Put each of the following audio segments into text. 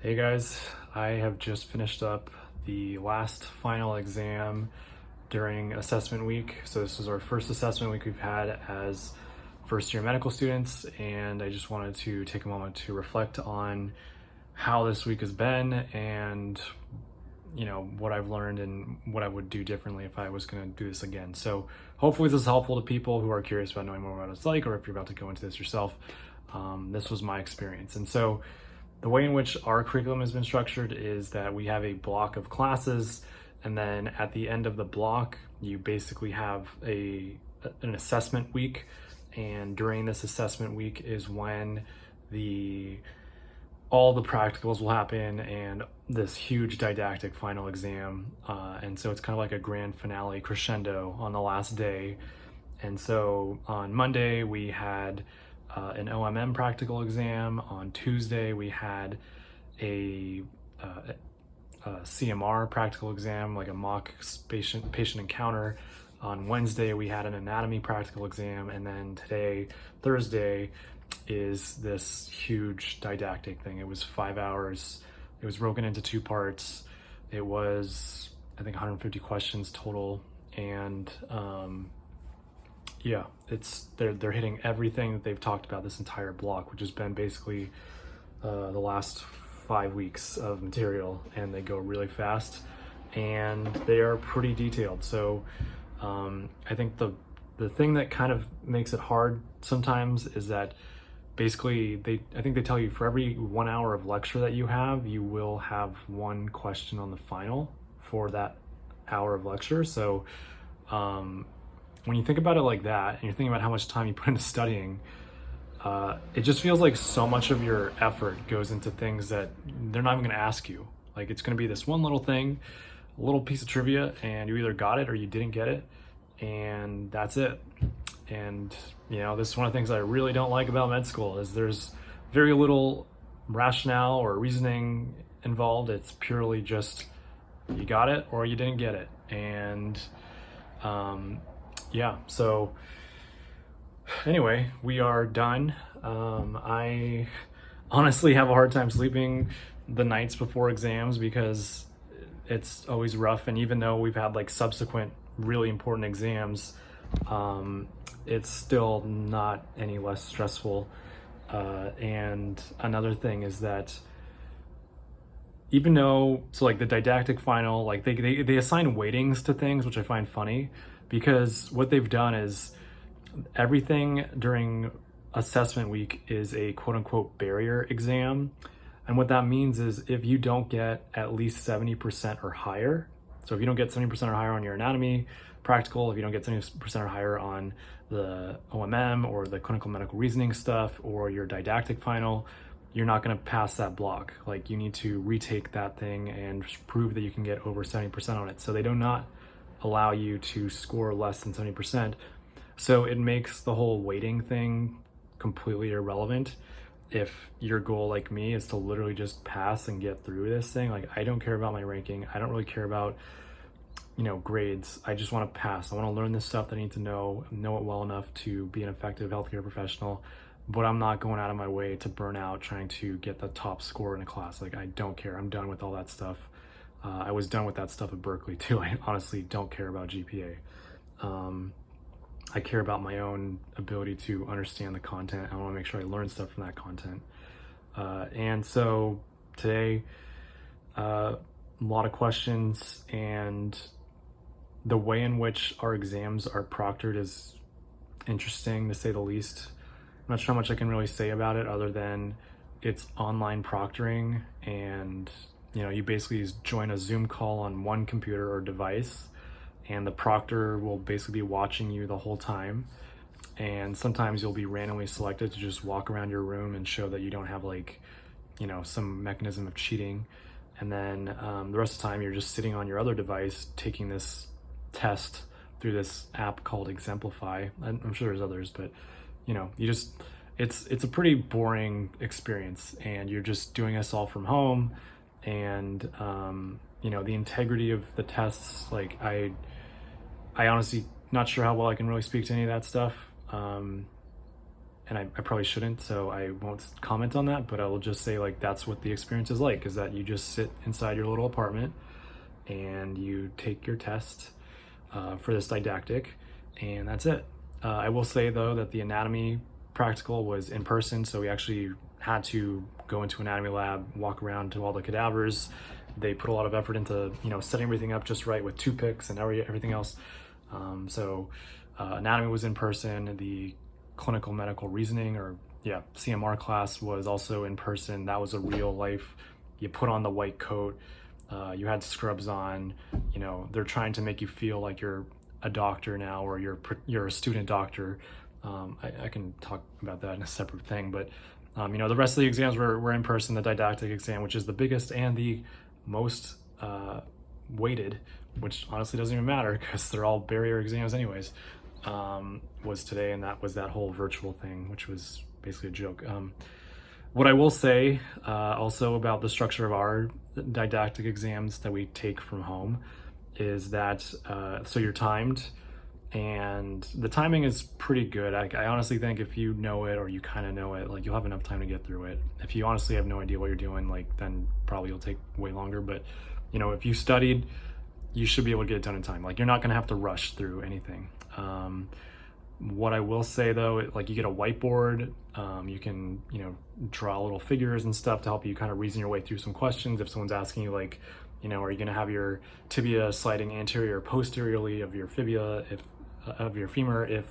Hey guys, I have just finished up the last final exam during assessment week. So this is our first assessment week we've had as first year medical students, and I just wanted to take a moment to reflect on how this week has been and what I've learned and what I would do differently if I was going to do this again. So hopefully this is helpful to people who are curious about knowing more about what it's like, or if you're about to go into this yourself. This was my experience. And so the way in which our curriculum has been structured is that we have a block of classes, and then at the end of the block, you basically have an assessment week. And during this assessment week is when all the practicals will happen and this huge didactic final exam. And so it's kind of like a grand finale crescendo on the last day. And so on Monday, we had an OMM practical exam. On Tuesday, we had a CMR practical exam, like a mock patient encounter. On Wednesday, we had an anatomy practical exam. And then today, Thursday, is this huge didactic thing. It was 5 hours. It was broken into two parts. It was, I think, 150 questions total. And yeah, they're hitting everything that they've talked about this entire block, which has been basically the last 5 weeks of material, and they go really fast and they are pretty detailed. So I think the thing that kind of makes it hard sometimes is that basically I think they tell you for every 1 hour of lecture that you have, you will have one question on the final for that hour of lecture. So when you think about it like that, and you're thinking about how much time you put into studying, it just feels like so much of your effort goes into things that they're not even going to ask you. Like, it's going to be this one little thing, a little piece of trivia, and you either got it or you didn't get it, and that's it. And this is one of the things I really don't like about med school, is there's very little rationale or reasoning involved. It's purely just you got it or you didn't get it. And yeah, so anyway, we are done. I honestly have a hard time sleeping the nights before exams because it's always rough. And even though we've had like subsequent really important exams, it's still not any less stressful. And another thing is that even though, so like the didactic final, like they assign weightings to things, which I find funny, because what they've done is everything during assessment week is a quote unquote barrier exam. And what that means is if you don't get at least 70% or higher, so if you don't get 70% or higher on your anatomy practical, if you don't get 70% or higher on the OMM or the clinical medical reasoning stuff or your didactic final, you're not going to pass that block. Like, you need to retake that thing and prove that you can get over 70% on it. So they do not allow you to score less than 70%. So it makes the whole weighting thing completely irrelevant. If your goal, like me, is to literally just pass and get through this thing, like, I don't care about my ranking. I don't really care about grades. I just want to pass. I want to learn this stuff that I need to know it well enough to be an effective healthcare professional, but I'm not going out of my way to burn out trying to get the top score in a class. Like, I don't care. I'm done with all that stuff. I was done with that stuff at Berkeley too. I honestly don't care about GPA. I care about my own ability to understand the content. I want to make sure I learn stuff from that content. And so today, a lot of questions, and the way in which our exams are proctored is interesting, to say the least. I'm not sure how much I can really say about it other than it's online proctoring, and you basically just join a Zoom call on one computer or device, and the proctor will basically be watching you the whole time. And sometimes you'll be randomly selected to just walk around your room and show that you don't have some mechanism of cheating. And then the rest of the time you're just sitting on your other device taking this test through this app called Exemplify. I'm sure there's others, but it's a pretty boring experience, and you're just doing this all from home. And the integrity of the tests, like, I honestly not sure how well I can really speak to any of that stuff. and I probably shouldn't, so I won't comment on that, but I will just say like that's what the experience is like, is that you just sit inside your little apartment and you take your test for this didactic, and that's it. I will say though that the anatomy practical was in person, so we actually had to go into anatomy lab, walk around to all the cadavers. They put a lot of effort into, you know, setting everything up just right with toothpicks and everything else. Anatomy was in person. The clinical medical reasoning, or CMR class, was also in person. That was a real life. You put on the white coat. You had scrubs on. You know, they're trying to make you feel like you're a doctor now, or you're a student doctor. I can talk about that in a separate thing, but you know, the rest of the exams were in person. The didactic exam, which is the biggest and the most weighted, which honestly doesn't even matter because they're all barrier exams anyways, was today, and that was that whole virtual thing, which was basically a joke. What I will say also about the structure of our didactic exams that we take from home is that so you're timed, and the timing is pretty good. I honestly think if you know it, or you kind of know it, like you'll have enough time to get through it. If you honestly have no idea what you're doing, like then probably you'll take way longer. But you know, if you studied, you should be able to get it done in time. Like you're not going to have to rush through anything. What I will say though, like you get a whiteboard, you can, you know, draw little figures and stuff to help you kind of reason your way through some questions. If someone's asking you like, you know, are you going to have your tibia sliding anterior or posteriorly of your fibula, if of your femur, if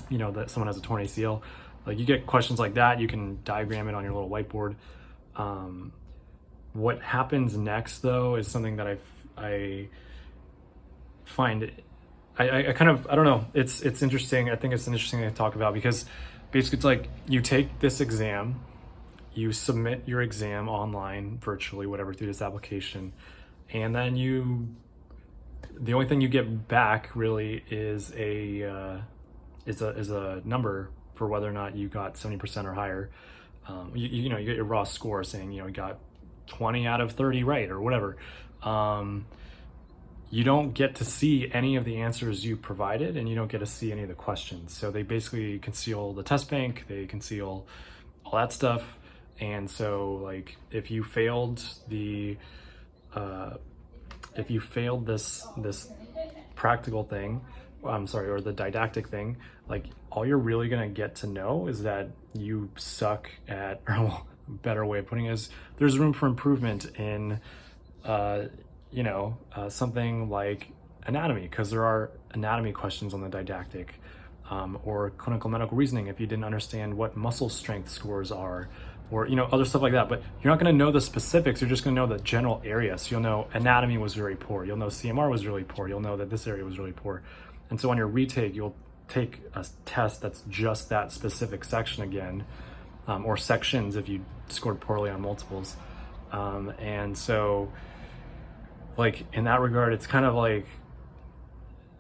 you know that someone has a torn ACL, like you get questions like that, you can diagram it on your little whiteboard. What happens next though is something that I find I kind of, I don't know, it's interesting. I think it's an interesting thing to talk about, because basically it's like you take this exam, you submit your exam online, virtually, whatever, through this application, and then the only thing you get back really is a number for whether or not you got 70% or higher. You know, you get your raw score saying, you know, you got 20 out of 30 right, or whatever. You don't get to see any of the answers you provided, and you don't get to see any of the questions. So they basically conceal the test bank, they conceal all that stuff. And so like if you failed this practical thing, or the didactic thing, like all you're really gonna get to know is that you suck at, or well, a better way of putting it is there's room for improvement in something like anatomy, because there are anatomy questions on the didactic, or clinical medical reasoning if you didn't understand what muscle strength scores are, or, you know, other stuff like that. But you're not going to know the specifics, you're just going to know the general area. So you'll know anatomy was very poor, you'll know CMR was really poor, you'll know that this area was really poor. And so on your retake, you'll take a test that's just that specific section again, or sections if you scored poorly on multiples. And so like in that regard, it's kind of like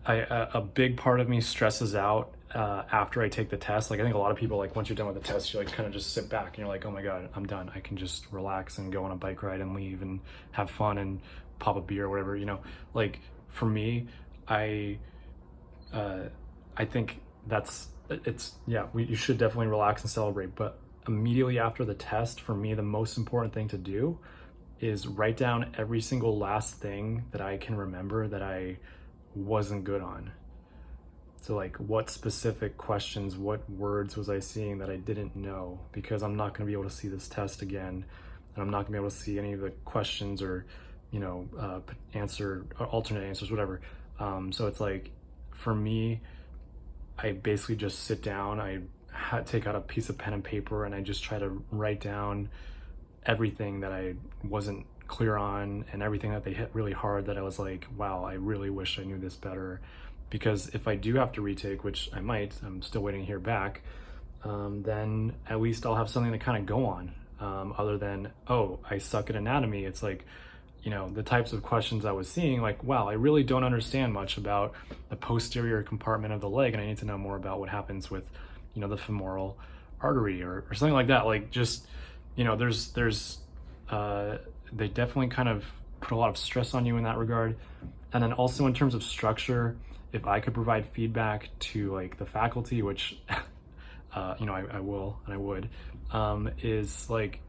a big part of me stresses out after I take the test. Like I think a lot of people, like once you're done with the test, you like kind of just sit back and you're like, oh my God, I'm done. I can just relax and go on a bike ride and leave and have fun and pop a beer or whatever, you know. Like for me, I think you should definitely relax and celebrate. But immediately after the test, for me, the most important thing to do is write down every single last thing that I can remember that I wasn't good on. So like what specific questions, what words was I seeing that I didn't know, because I'm not going to be able to see this test again, and I'm not going to be able to see any of the questions, or, you know, alternate answers, whatever. So it's like, for me, I basically just sit down, I take out a piece of pen and paper, and I just try to write down everything that I wasn't clear on, and everything that they hit really hard that I was like, wow, I really wish I knew this better. Because if I do have to retake, which I might, I'm still waiting to hear back, then at least I'll have something to kind of go on, other than, oh, I suck at anatomy. It's like, you know, the types of questions I was seeing, like, wow, I really don't understand much about the posterior compartment of the leg, and I need to know more about what happens with, you know, the femoral artery, or something like that. Like, just, you know, they definitely kind of put a lot of stress on you in that regard. And then also in terms of structure, if I could provide feedback to like the faculty, which I will and I would, is like,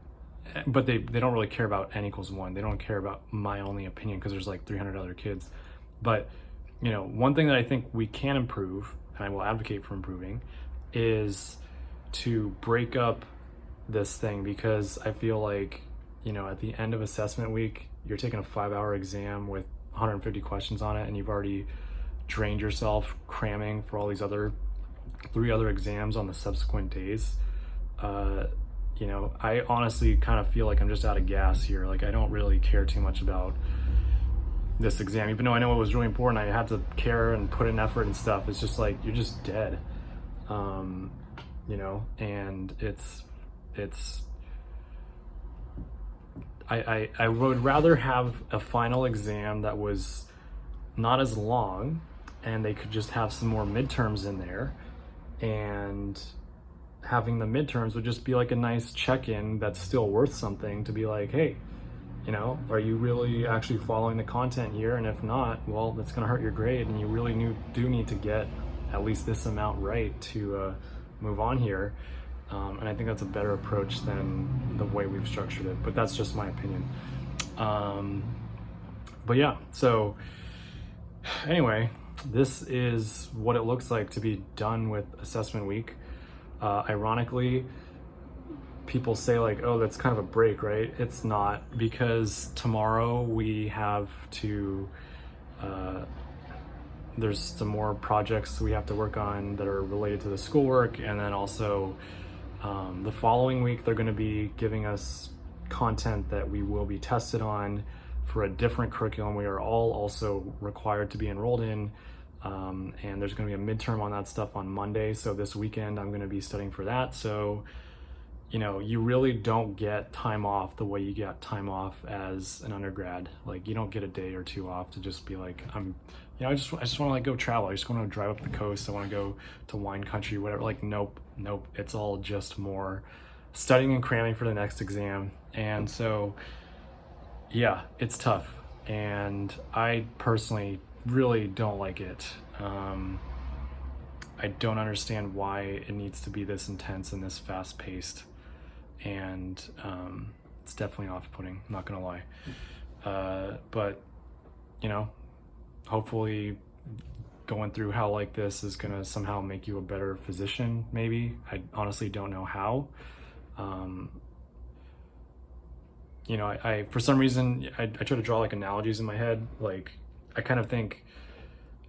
but they don't really care about n equals 1. They don't care about my only opinion because there's like 300 other kids. But one thing that I think we can improve, and I will advocate for improving, is to break up this thing, because I feel like at the end of assessment week you're taking a 5-hour exam with 150 questions on it, and you've already drained yourself cramming for all these 3 other exams on the subsequent days. I honestly kind of feel like I'm just out of gas here. Like, I don't really care too much about this exam, even though I know it was really important. I had to care and put in effort and stuff. It's just like, you're just dead. And I would rather have a final exam that was not as long, and they could just have some more midterms in there, and having the midterms would just be like a nice check-in that's still worth something, to be like, hey, are you really actually following the content here? And if not, well, that's going to hurt your grade, and you really do need to get at least this amount right to move on here. And I think that's a better approach than the way we've structured it, but that's just my opinion. But yeah, so anyway, this is what it looks like to be done with assessment week. Ironically, people say like, oh, that's kind of a break, right? It's not, because tomorrow we have to, there's some more projects we have to work on that are related to the schoolwork, and then also the following week they're going to be giving us content that we will be tested on for a different curriculum we are all also required to be enrolled in, and there's going to be a midterm on that stuff on Monday. So this weekend I'm going to be studying for that. So you really don't get time off the way you get time off as an undergrad. Like, you don't get a day or two off to just be like, I just want to like go travel. I just want to drive up the coast. I want to go to wine country, whatever. Like, nope. It's all just more studying and cramming for the next exam. And so, yeah, it's tough. And I personally really don't like it. I don't understand why it needs to be this intense and this fast paced. And it's definitely off-putting, not gonna lie. But hopefully going through hell like this is gonna somehow make you a better physician, maybe. I honestly don't know how. I for some reason, I try to draw like analogies in my head. Like, I kind of think,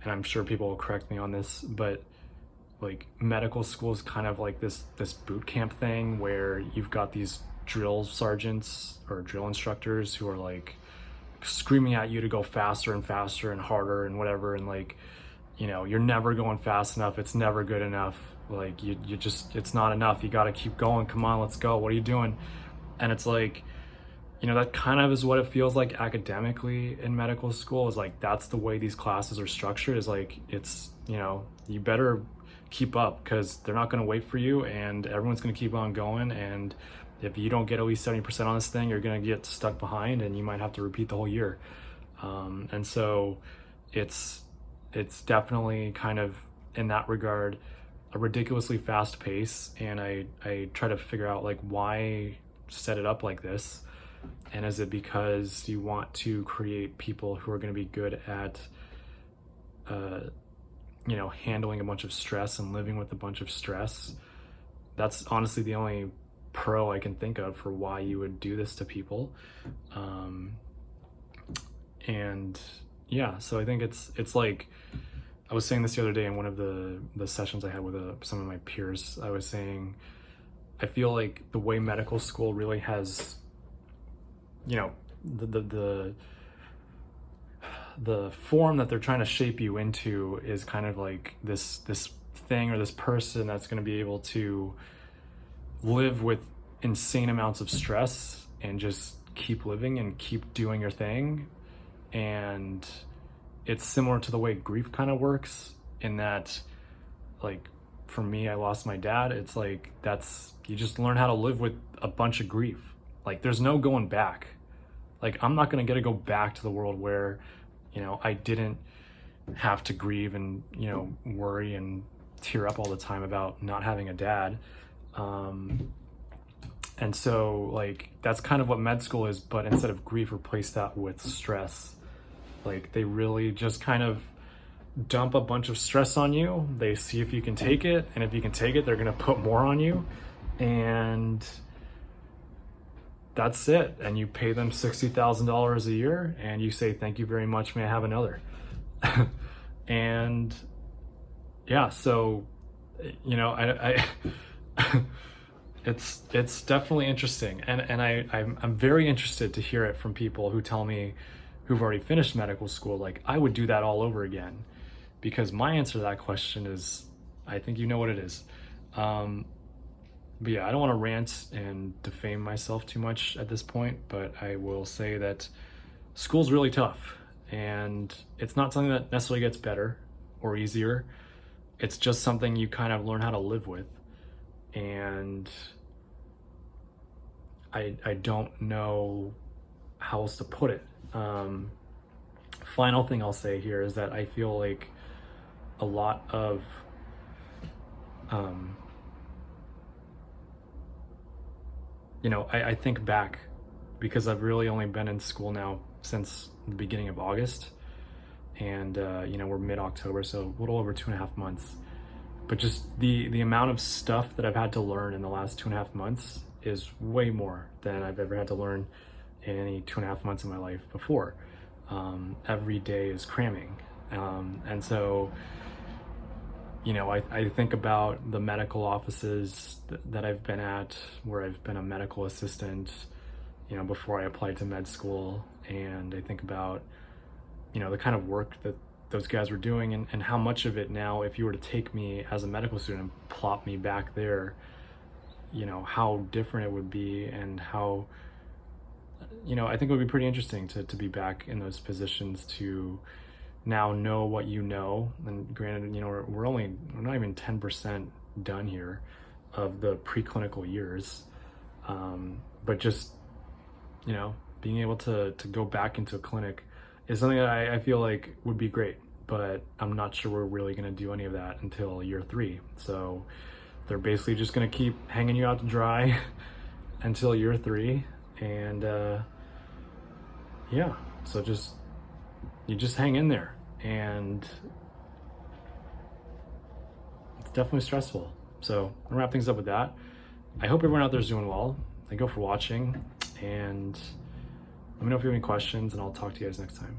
and I'm sure people will correct me on this, but like, medical school is kind of like this boot camp thing where you've got these drill sergeants or drill instructors who are like screaming at you to go faster and faster and harder and whatever, and like, you're never going fast enough, it's never good enough, like you just, it's not enough, you got to keep going, come on, let's go, what are you doing? And it's like, that kind of is what it feels like academically in medical school, is like, that's the way these classes are structured, is like, it's, you better keep up, because they're not going to wait for you, and everyone's going to keep on going, and if you don't get at least 70% on this thing, you're going to get stuck behind, and you might have to repeat the whole year. And so it's definitely kind of, in that regard, a ridiculously fast pace, and I try to figure out like, why set it up like this, and is it because you want to create people who are going to be good at handling a bunch of stress and living with a bunch of stress? That's honestly the only pro I can think of for why you would do this to people. And yeah, so I think it's like, I was saying this the other day in one of the sessions I had with some of my peers. I was saying, I feel like the way medical school really has, the form that they're trying to shape you into is kind of like this thing or this person that's going to be able to live with insane amounts of stress and just keep living and keep doing your thing. And it's similar to the way grief kind of works, in that, like, for me, I lost my dad. It's like, you just learn how to live with a bunch of grief. Like, there's no going back. Like, I'm not going to get to go back to the world where, I didn't have to grieve and, worry and tear up all the time about not having a dad. And so like that's kind of what med school is, but instead of grief, replace that with stress. Like they really just kind of dump a bunch of stress on you. They see if you can take it, and if you can take it, they're gonna put more on you, and that's it. And you pay them $60,000 a year, and you say, "Thank you very much. May I have another?" And yeah, so you know, I it's definitely interesting, and I'm very interested to hear it from people who tell me, who've already finished medical school, like I would do that all over again, because my answer to that question is, I think you know what it is. But yeah, I don't want to rant and defame myself too much at this point, but I will say that school's really tough, and it's not something that necessarily gets better or easier. It's just something you kind of learn how to live with. And I don't know how else to put it. Final thing I'll say here is that I feel like a lot of you know, I think back, because I've really only been in school now since the beginning of August, and you know, we're mid-October, so a little over 2.5 months. But just the amount of stuff that I've had to learn in the last 2.5 months is way more than I've ever had to learn in any 2.5 months of my life before. Every day is cramming. And so, you know, I think about the medical offices that I've been at, where I've been a medical assistant, you know, before I applied to med school. And I think about, you know, the kind of work that those guys were doing, and how much of it now, if you were to take me as a medical student and plop me back there, you know, how different it would be, and how, you know, I think it would be pretty interesting to be back in those positions, to now know what you know. And granted, you know, we're not even 10% done here of the preclinical years, but just, you know, being able to go back into a clinic is something that I feel like would be great, but I'm not sure we're really going to do any of that until year 3. So they're basically just going to keep hanging you out to dry until year 3. And yeah, so you just hang in there, and it's definitely stressful. So I'll wrap things up with that. I hope everyone out there is doing well. Thank you for watching, and let me know if you have any questions, and I'll talk to you guys next time.